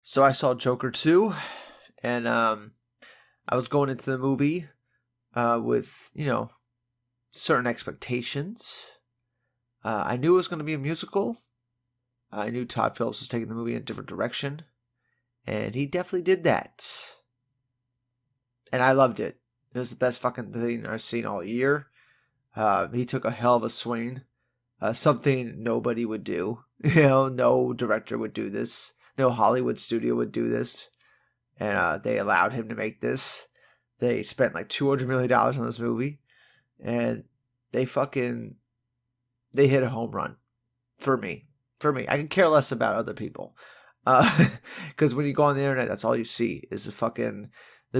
So I saw Joker 2, and I was going into the movie with, certain expectations. I knew it was going to be a musical. I knew Todd Phillips was taking the movie in a different direction, and he definitely did that. And I loved it. It was the best fucking thing I've seen all year. He took a hell of a swing, something nobody would do. No director would do this. No Hollywood studio would do this. And they allowed him to make this. They spent like $200 million on this movie, and they hit a home run for me. For me, I can care less about other people, because when you go on the internet, that's all you see is the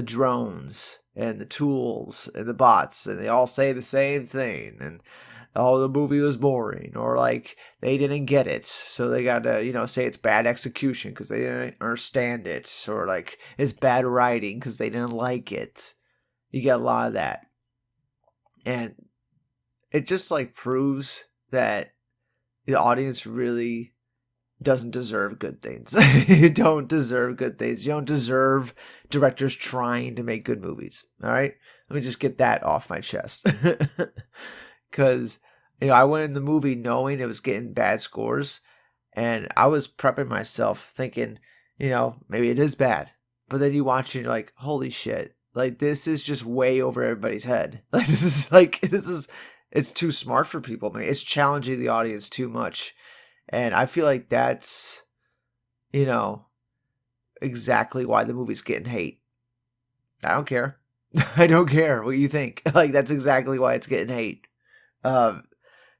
drones and the tools and the bots, and they all say the same thing. And oh, the movie was boring, or like they didn't get it, so they gotta, say it's bad execution because they didn't understand it, or like it's bad writing because they didn't like it. You get a lot of that, and it just like proves that the audience really doesn't deserve good things. You don't deserve good things. You don't deserve directors trying to make good movies. All right, let me just get that off my chest. Because I went in the movie knowing it was getting bad scores, and I was prepping myself thinking, maybe it is bad. But then you watch it and you're like, holy shit, like this is just way over everybody's head. It's too smart for people, man. It's challenging the audience too much. And I feel like that's, you know, exactly why the movie's getting hate. I don't care. I don't care what you think. Like, that's exactly why it's getting hate. Um,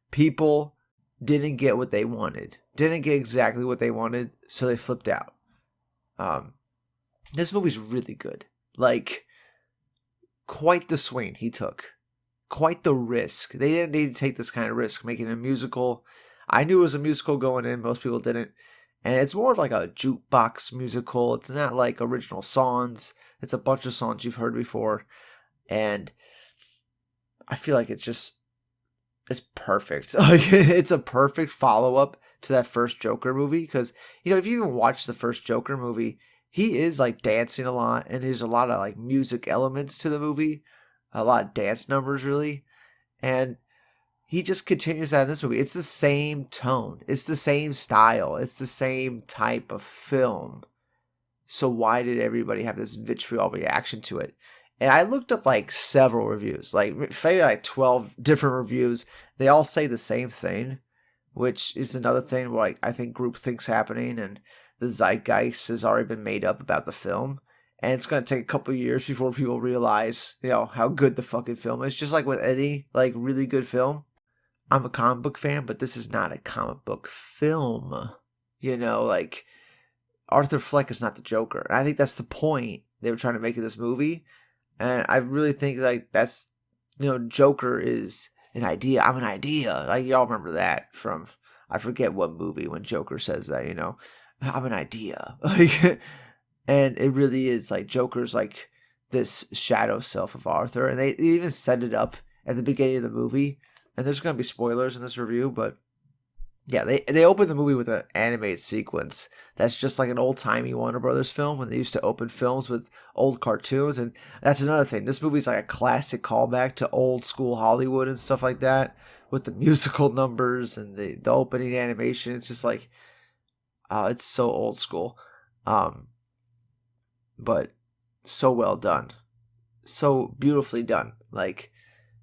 People didn't get what they wanted, didn't get exactly what they wanted, so they flipped out. Um, this movie's really good. Like, quite the swing he took, quite the risk. They didn't need to take this kind of risk making a musical. I knew it was a musical going in, most people didn't. And it's more of like a jukebox musical. It's not like original songs. It's a bunch of songs you've heard before. And I feel like it's perfect. Like, it's a perfect follow-up to that first Joker movie. Because, if you even watch the first Joker movie, he is like dancing a lot. And there's a lot of like music elements to the movie. A lot of dance numbers, really. And he just continues that in this movie. It's the same tone. It's the same style. It's the same type of film. So why did everybody have this vitriol reaction to it? And I looked up like several reviews, like maybe like 12 different reviews. They all say the same thing, which is another thing where like I think groupthink's happening and the zeitgeist has already been made up about the film. And it's gonna take a couple years before people realize, how good the fucking film is. Just like with any like really good film. I'm a comic book fan, but this is not a comic book film. Like Arthur Fleck is not the Joker. And I think that's the point they were trying to make in this movie. And I really think like that's Joker is an idea. I'm an idea. Like y'all remember that from I forget what movie when Joker says that, I'm an idea. Like and it really is like Joker's like this shadow self of Arthur. And they even set it up at the beginning of the movie. And there's gonna be spoilers in this review, but yeah, they open the movie with an animated sequence that's just like an old timey Warner Brothers film when they used to open films with old cartoons, and that's another thing. This movie's like a classic callback to old school Hollywood and stuff like that, with the musical numbers and the opening animation. It's just like, it's so old school, but so well done, so beautifully done. Like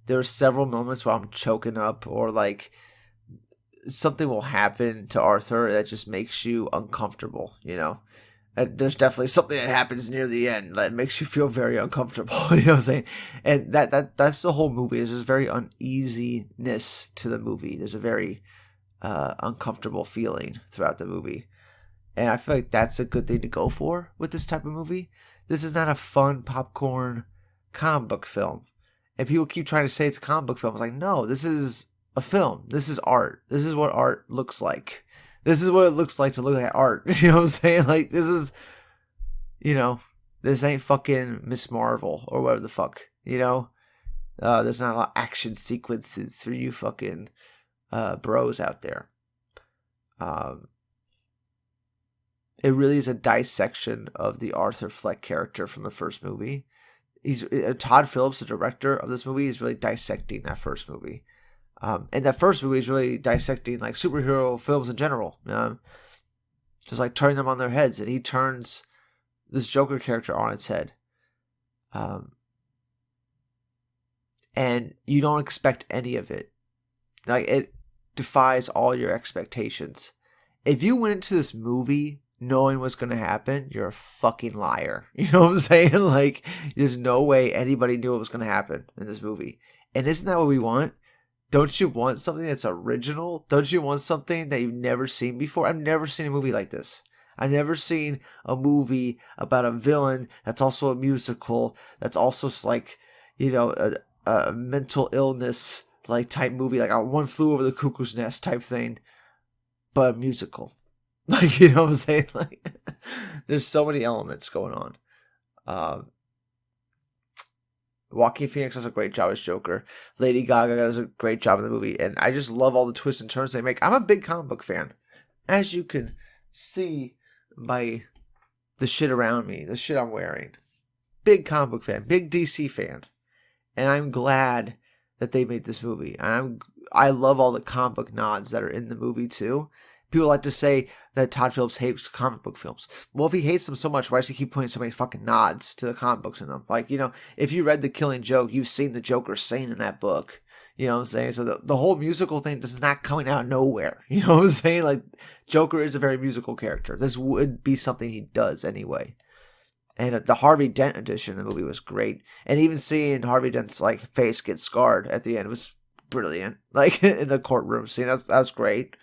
there are several moments where I'm choking up, or like something will happen to Arthur that just makes you uncomfortable, And there's definitely something that happens near the end that makes you feel very uncomfortable, you know what I'm saying? And that's the whole movie. There's just very uneasiness to the movie. There's a very uncomfortable feeling throughout the movie. And I feel like that's a good thing to go for with this type of movie. This is not a fun popcorn comic book film. And people keep trying to say it's a comic book film. It's like, no, this is a film. This is art. This is what art looks like. This is what it looks like to look at art. You know what I'm saying? Like, this is, this ain't fucking Miss Marvel or whatever the fuck, There's not a lot of action sequences for you fucking bros out there. it really is a dissection of the Arthur Fleck character from the first movie. Todd Phillips, the director of this movie, is really dissecting that first movie. And that first movie is really dissecting like superhero films in general. Just like turning them on their heads. And he turns this Joker character on its head. And you don't expect any of it. Like, it defies all your expectations. If you went into this movie knowing what's going to happen, you're a fucking liar. You know what I'm saying? Like, there's no way anybody knew what was going to happen in this movie. And isn't that what we want? Don't you want something that's original? Don't you want something that you've never seen before? I've never seen a movie like this. I've never seen a movie about a villain that's also a musical, that's also like, you know, a mental illness like type movie, like a One Flew Over the Cuckoo's Nest type thing, but a musical. Like, you know what I'm saying? Like, there's so many elements going on. Joaquin Phoenix does a great job as Joker. Lady Gaga does a great job in the movie, and I just love all the twists and turns they make. I'm a big comic book fan, as you can see by the shit around me, the shit I'm wearing. Big comic book fan, big DC fan, and I'm glad that they made this movie. And I love all the comic book nods that are in the movie too. People like to say that Todd Phillips hates comic book films. Well, if he hates them so much, why does he keep putting so many fucking nods to the comic books in them? Like, you know, if you read The Killing Joke, you've seen the Joker sing in that book. You know what I'm saying? So the whole musical thing, this is not coming out of nowhere. You know what I'm saying? Like, Joker is a very musical character. This would be something he does anyway. And the Harvey Dent edition of the movie was great. And even seeing Harvey Dent's like face get scarred at the end was brilliant. Like, in the courtroom scene, that's great.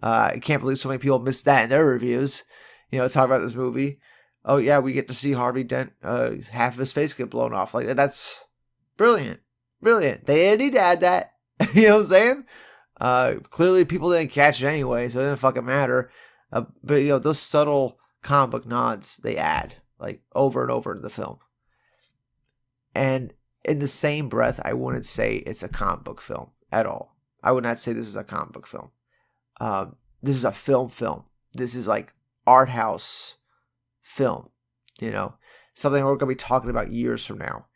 I can't believe so many people missed that in their reviews. You know, talk about this movie. Oh yeah, we get to see Harvey Dent, half of his face get blown off. Like, that's brilliant, brilliant. They didn't need to add that. You know what I'm saying? Clearly, people didn't catch it anyway, so it didn't fucking matter. But you know, those subtle comic book nods they add like over and over in the film. And in the same breath, I wouldn't say it's a comic book film at all. I would not say this is a comic book film. This is a film. This is like art house film, you know, something we're going to be talking about years from now.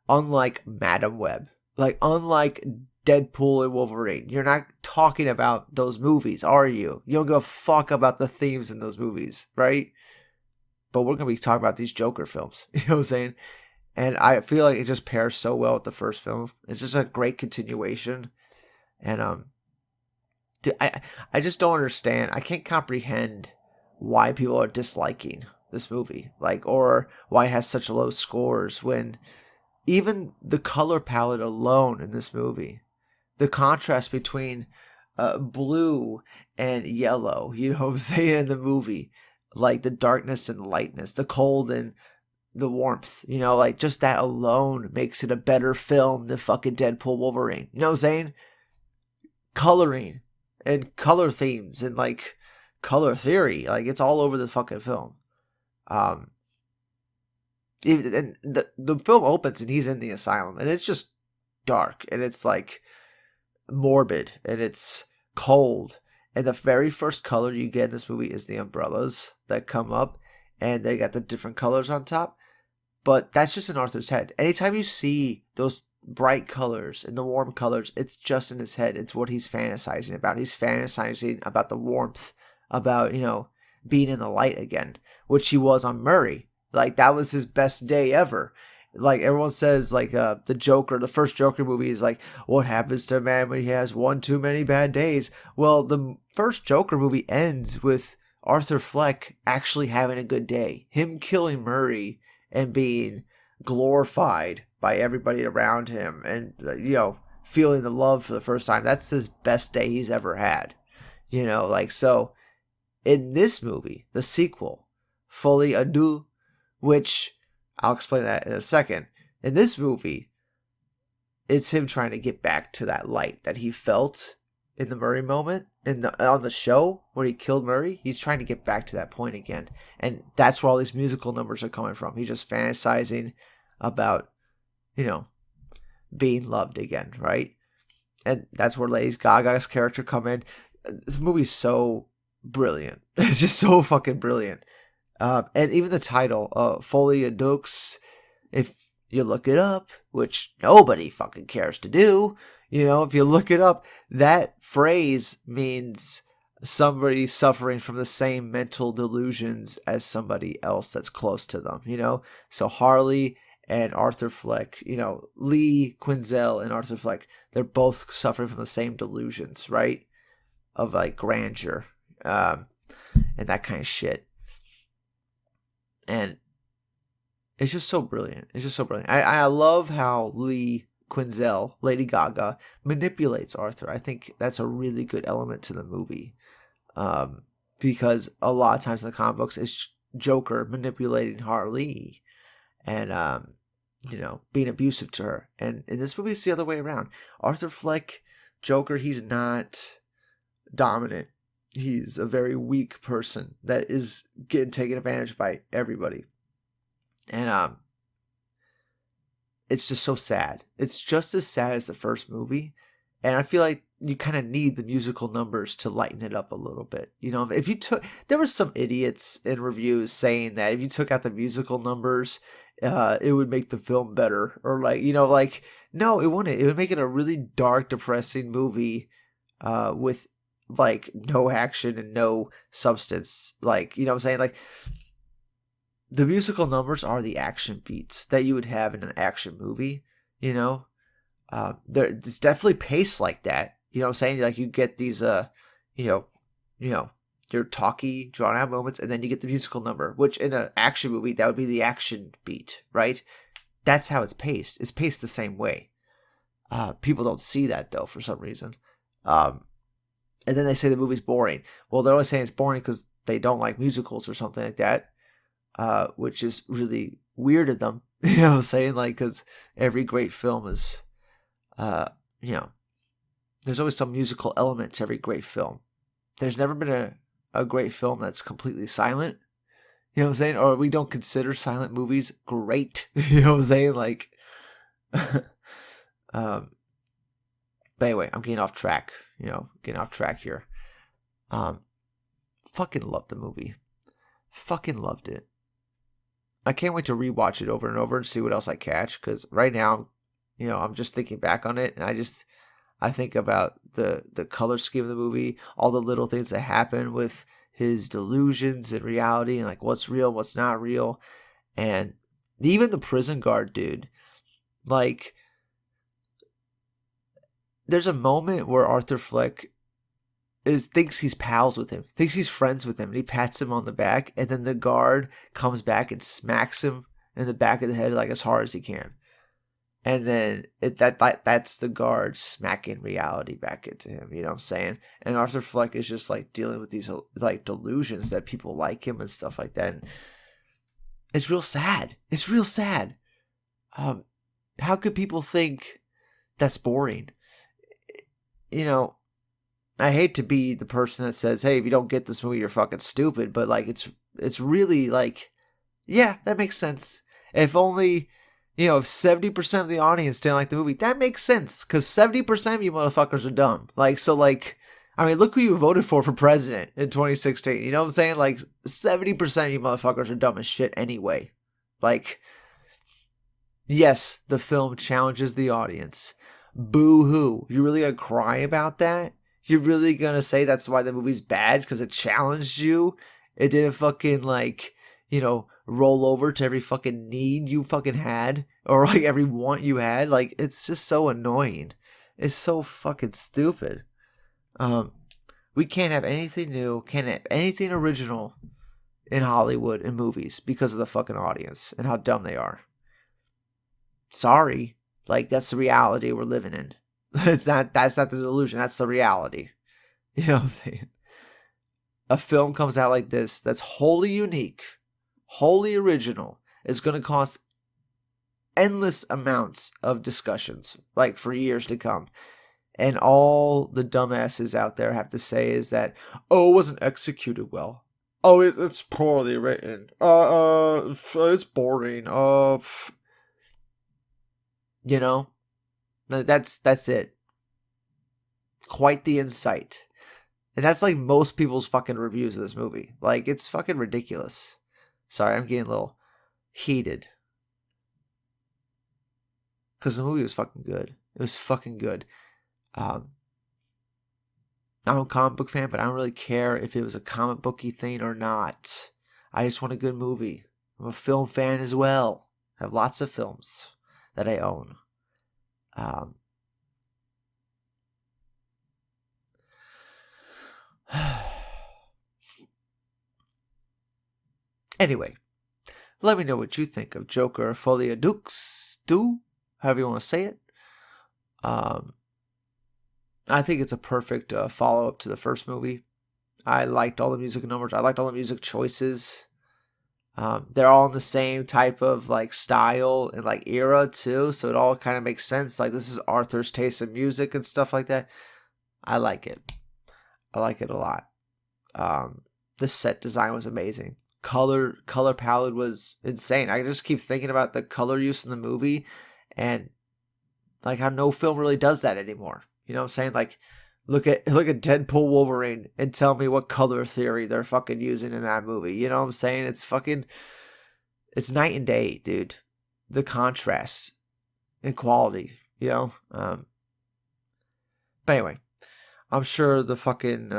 Unlike Madam Web, like unlike Deadpool and Wolverine, you're not talking about those movies, are you? You don't give a fuck about the themes in those movies, right? But we're going to be talking about these Joker films, you know what I'm saying? And I feel like it just pairs so well with the first film. It's just a great continuation. And, dude, I just don't understand. I can't comprehend why people are disliking this movie, like, or why it has such low scores when even the color palette alone in this movie, the contrast between blue and yellow, you know what I'm saying, in the movie, like the darkness and lightness, the cold and the warmth, you know, like just that alone makes it a better film than fucking Deadpool Wolverine. You know what I'm saying? Coloring and color themes and like color theory, like it's all over the fucking film. And the film opens and he's in the asylum and it's just dark and it's like morbid and it's cold. And the very first color you get in this movie is the umbrellas that come up and they got the different colors on top. But that's just in Arthur's head. Anytime you see those bright colors and the warm colors, it's just in his head. It's what he's fantasizing about. He's fantasizing about the warmth, about, you know, being in the light again, which he was on Murray. Like, that was his best day ever. Like, everyone says, like, the Joker, the first Joker movie is like, what happens to a man when he has one too many bad days? Well, the first Joker movie ends with Arthur Fleck actually having a good day. Him killing Murray and being glorified by everybody around him and, you know, feeling the love for the first time. That's his best day he's ever had. You know, like, so in this movie, the sequel, Folie, which I'll explain that in a second. In this movie, it's him trying to get back to that light that he felt in the Murray moment on the show where he killed Murray. He's trying to get back to that point again. And that's where all these musical numbers are coming from. He's just fantasizing about, you know, being loved again, right? And that's where Lady Gaga's character come in. This movie's so brilliant. It's just so fucking brilliant. And even the title, Folie and Deux, if you look it up, which nobody fucking cares to do, if you look it up, that phrase means somebody suffering from the same mental delusions as somebody else that's close to them. So Harley and Arthur Fleck, Lee Quinzel and Arthur Fleck, they're both suffering from the same delusions, right? Of like grandeur, and that kind of shit. And it's just so brilliant. It's just so brilliant. I love how Lee Quinzel, Lady Gaga, manipulates Arthur. I think that's a really good element to the movie. Because a lot of times in the comic books, it's Joker manipulating Harley and, being abusive to her. And in this movie, it's the other way around. Arthur Fleck, Joker, he's not dominant. He's a very weak person that is getting taken advantage of by everybody. And it's just so sad. It's just as sad as the first movie. And I feel like you kind of need the musical numbers to lighten it up a little bit. If you there were some idiots in reviews saying that if you took out the musical numbers, it would make the film better. Or no, it wouldn't. It would make it a really dark, depressing movie with like no action and no substance. Like, you know what I'm saying? Like, the musical numbers are the action beats that you would have in an action movie, It's definitely paced like that. You know what I'm saying? Like, you get these, your talky, drawn out moments, and then you get the musical number, which in an action movie, that would be the action beat, right? That's how it's paced. It's paced the same way. People don't see that, though, for some reason. And then they say the movie's boring. Well, they're always saying it's boring because they don't like musicals or something like that, which is really weird of them. You know what I'm saying? Like, because every great film is, there's always some musical element to every great film. There's never been a great film that's completely silent. You know what I'm saying? Or we don't consider silent movies great. You know what I'm saying? Like, but anyway, I'm getting off track. Getting off track here. Fucking loved the movie. Fucking loved it. I can't wait to rewatch it over and over and see what else I catch. Because right now, I'm just thinking back on it, and I think about the color scheme of the movie, all the little things that happen with his delusions and reality, and like what's real, what's not real, and even the prison guard dude. Like, there's a moment where Arthur Fleck thinks he's pals with him, thinks he's friends with him, and he pats him on the back, and then the guard comes back and smacks him in the back of the head like as hard as he can. And then that's the guard smacking reality back into him. You know what I'm saying? And Arthur Fleck is just like dealing with these like delusions that people like him and stuff like that. And it's real sad. It's real sad. How could people think that's boring? I hate to be the person that says, hey, if you don't get this movie, you're fucking stupid. But like, it's really like, yeah, that makes sense. If only, if 70% of the audience didn't like the movie, that makes sense. Because 70% of you motherfuckers are dumb. Like, so like, I mean, look who you voted for president in 2016. You know what I'm saying? Like, 70% of you motherfuckers are dumb as shit anyway. Like, yes, the film challenges the audience. Boo-hoo. You really gonna cry about that? You're really gonna say that's why the movie's bad? Because it challenged you? It didn't fucking, like, roll over to every fucking need you fucking had? Or, like, every want you had? Like, it's just so annoying. It's so fucking stupid. We can't have anything new, can't have anything original in Hollywood in movies because of the fucking audience and how dumb they are. Sorry. Like, that's the reality we're living in. That's not the delusion. That's the reality. You know what I'm saying? A film comes out like this that's wholly unique, wholly original, is going to cause endless amounts of discussions, like for years to come. And all the dumbasses out there have to say is that, oh, it wasn't executed well. Oh, it's poorly written. It's boring. That's it. Quite the insight. And that's like most people's fucking reviews of this movie. Like, it's fucking ridiculous. Sorry, I'm getting a little heated. Because the movie was fucking good. It was fucking good. I'm a comic book fan, but I don't really care if it was a comic booky thing or not. I just want a good movie. I'm a film fan as well. I have lots of films that I own. Anyway, let me know what you think of Joker Folie Deux, however you want to say it. I think it's a perfect follow-up to the first movie. I liked all the music numbers. I liked all the music choices. They're all in the same type of like style and like era too, so it all kind of makes sense. Like this is Arthur's taste in music and stuff like that. I like it. I like it a lot. The set design was amazing. Color palette was insane. I just keep thinking about the color use in the movie and like how no film really does that anymore. You know what I'm saying? Like look at Deadpool Wolverine and tell me what color theory they're fucking using in that movie. You know what I'm saying? It's night and day, dude. The contrast and quality, you know? But anyway, I'm sure the fucking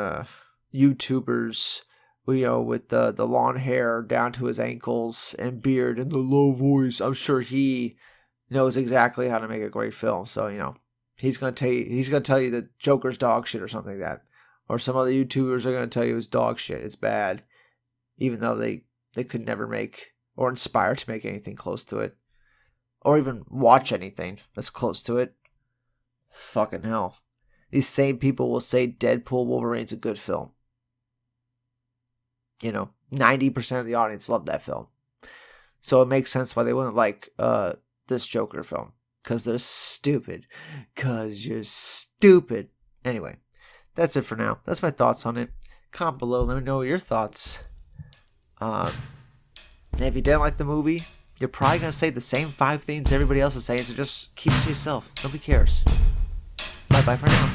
YouTubers, you know, with the long hair down to his ankles and beard and the low voice, I'm sure he knows exactly how to make a great film. So, you know, he's gonna tell you that Joker's dog shit or something like that. Or some other YouTubers are gonna tell you it's dog shit. It's bad. Even though they could never make or inspire to make anything close to it. Or even watch anything that's close to it. Fucking hell. These same people will say Deadpool Wolverine's a good film. You know, 90% of the audience loved that film. So it makes sense why they wouldn't like this Joker film. Because they're stupid. Because you're stupid. Anyway, that's it for now. That's my thoughts on it. Comment below. Let me know your thoughts. And if you didn't like the movie, you're probably going to say the same 5 things everybody else is saying. So just keep it to yourself. Nobody cares. Bye-bye for now.